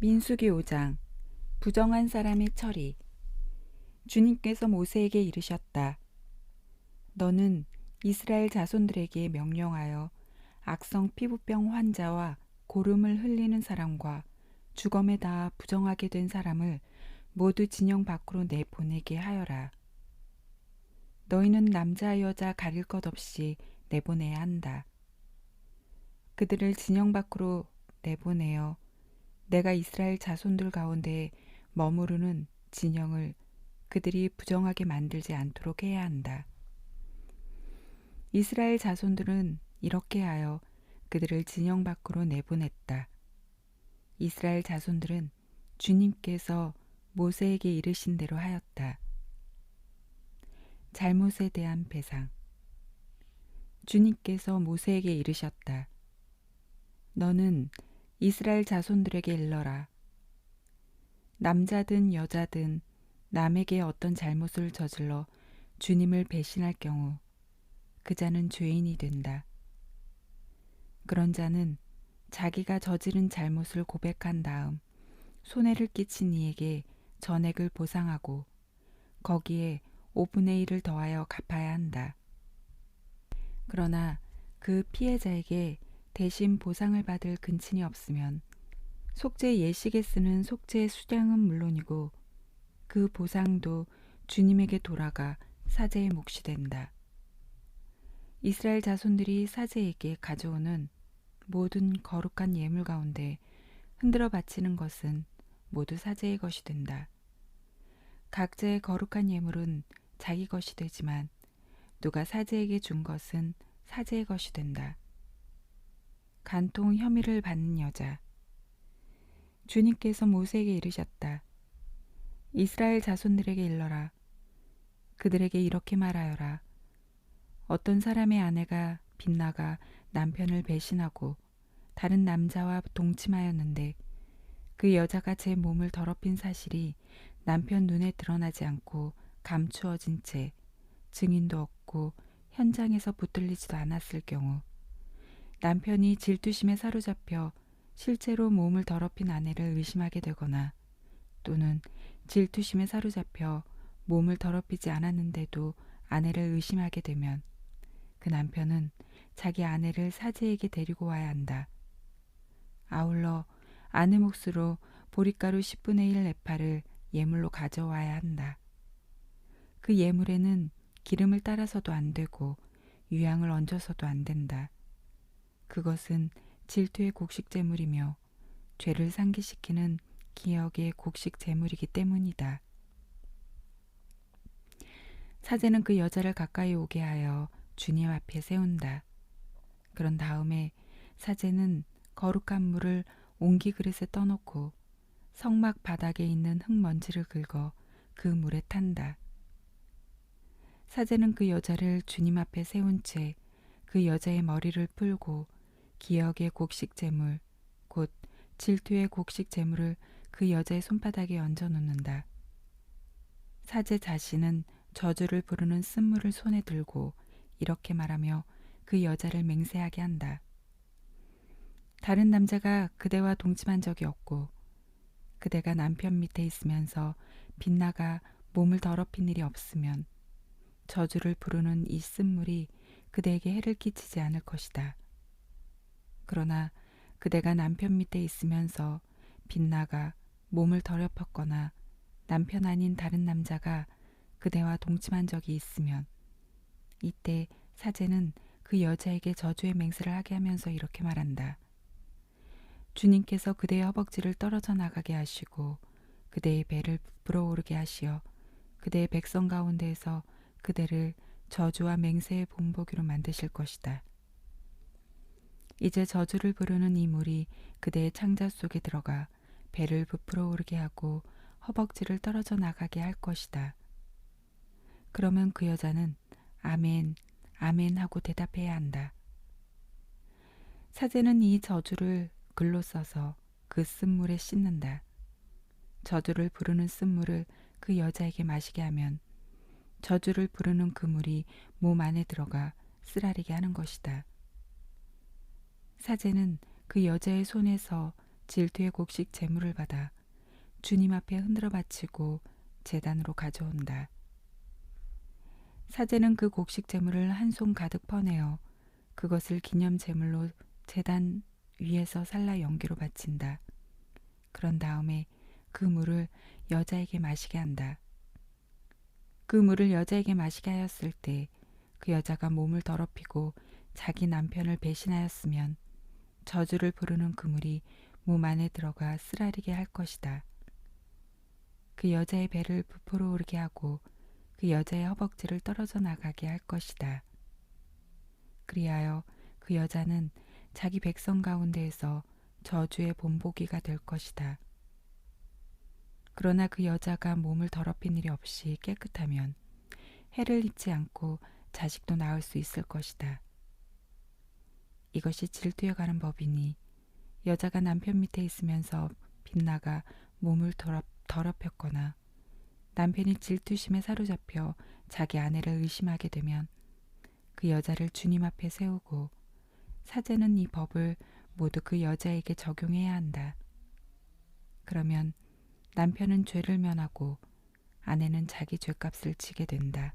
민수기 5장 부정한 사람의 처리. 주님께서 모세에게 이르셨다. 너는 이스라엘 자손들에게 명령하여 악성 피부병 환자와 고름을 흘리는 사람과 주검에 닿아 부정하게 된 사람을 모두 진영 밖으로 내보내게 하여라. 너희는 남자 여자 가릴 것 없이 내보내야 한다. 그들을 진영 밖으로 내보내어 내가 이스라엘 자손들 가운데 머무르는 진영을 그들이 부정하게 만들지 않도록 해야 한다. 이스라엘 자손들은 이렇게 하여 그들을 진영 밖으로 내보냈다. 이스라엘 자손들은 주님께서 모세에게 이르신 대로 하였다. 잘못에 대한 배상. 주님께서 모세에게 이르셨다. 너는 이스라엘 자손들에게 일러라. 남자든 여자든 남에게 어떤 잘못을 저질러 주님을 배신할 경우 그 자는 죄인이 된다. 그런 자는 자기가 저지른 잘못을 고백한 다음 손해를 끼친 이에게 전액을 보상하고 거기에 5분의 1을 더하여 갚아야 한다. 그러나 그 피해자에게 대신 보상을 받을 근친이 없으면 속죄 예식에 쓰는 속죄 수량은 물론이고 그 보상도 주님에게 돌아가 사제의 몫이 된다. 이스라엘 자손들이 사제에게 가져오는 모든 거룩한 예물 가운데 흔들어 바치는 것은 모두 사제의 것이 된다. 각자의 거룩한 예물은 자기 것이 되지만 누가 사제에게 준 것은 사제의 것이 된다. 간통 혐의를 받는 여자. 주님께서 모세에게 이르셨다. 이스라엘 자손들에게 일러라. 그들에게 이렇게 말하여라. 어떤 사람의 아내가 빗나가 남편을 배신하고 다른 남자와 동침하였는데 그 여자가 제 몸을 더럽힌 사실이 남편 눈에 드러나지 않고 감추어진 채 증인도 없고 현장에서 붙들리지도 않았을 경우 남편이 질투심에 사로잡혀 실제로 몸을 더럽힌 아내를 의심하게 되거나 또는 질투심에 사로잡혀 몸을 더럽히지 않았는데도 아내를 의심하게 되면 그 남편은 자기 아내를 사제에게 데리고 와야 한다. 아울러 아내 몫으로 보릿가루 10분의 1 네파를 예물로 가져와야 한다. 그 예물에는 기름을 따라서도 안 되고 유향을 얹어서도 안 된다. 그것은 질투의 곡식 제물이며 죄를 상기시키는 기억의 곡식 제물이기 때문이다. 사제는 그 여자를 가까이 오게 하여 주님 앞에 세운다. 그런 다음에 사제는 거룩한 물을 옹기 그릇에 떠놓고 성막 바닥에 있는 흙먼지를 긁어 그 물에 탄다. 사제는 그 여자를 주님 앞에 세운 채 그 여자의 머리를 풀고 기억의 곡식 제물, 곧 질투의 곡식 제물을 그 여자의 손바닥에 얹어 놓는다. 사제 자신은 저주를 부르는 쓴물을 손에 들고 이렇게 말하며 그 여자를 맹세하게 한다. 다른 남자가 그대와 동침한 적이 없고 그대가 남편 밑에 있으면서 빗나가 몸을 더럽힌 일이 없으면 저주를 부르는 이 쓴물이 그대에게 해를 끼치지 않을 것이다. 그러나 그대가 남편 밑에 있으면서 빗나가 몸을 더럽혔거나 남편 아닌 다른 남자가 그대와 동침한 적이 있으면 이때 사제는 그 여자에게 저주의 맹세를 하게 하면서 이렇게 말한다. 주님께서 그대의 허벅지를 떨어져 나가게 하시고 그대의 배를 부풀어 오르게 하시어 그대의 백성 가운데에서 그대를 저주와 맹세의 본보기로 만드실 것이다. 이제 저주를 부르는 이 물이 그대의 창자 속에 들어가 배를 부풀어 오르게 하고 허벅지를 떨어져 나가게 할 것이다. 그러면 그 여자는 아멘, 아멘 하고 대답해야 한다. 사제는 이 저주를 글로 써서 그 쓴물에 씻는다. 저주를 부르는 쓴물을 그 여자에게 마시게 하면 저주를 부르는 그 물이 몸 안에 들어가 쓰라리게 하는 것이다. 사제는 그 여자의 손에서 질투의 곡식 제물을 받아 주님 앞에 흔들어 바치고 제단으로 가져온다. 사제는 그 곡식 제물을 한 손 가득 퍼내어 그것을 기념 제물로 제단 위에서 살라 연기로 바친다. 그런 다음에 그 물을 여자에게 마시게 한다. 그 물을 여자에게 마시게 하였을 때 그 여자가 몸을 더럽히고 자기 남편을 배신하였으면 저주를 부르는 그 물이 몸 안에 들어가 쓰라리게 할 것이다. 그 여자의 배를 부풀어 오르게 하고 그 여자의 허벅지를 떨어져 나가게 할 것이다. 그리하여 그 여자는 자기 백성 가운데에서 저주의 본보기가 될 것이다. 그러나 그 여자가 몸을 더럽힌 일이 없이 깨끗하면 해를 입지 않고 자식도 낳을 수 있을 것이다. 이것이 질투에 관한 법이니 여자가 남편 밑에 있으면서 빗나가 몸을 더럽혔거나 남편이 질투심에 사로잡혀 자기 아내를 의심하게 되면 그 여자를 주님 앞에 세우고 사제는 이 법을 모두 그 여자에게 적용해야 한다. 그러면 남편은 죄를 면하고 아내는 자기 죄값을 지게 된다.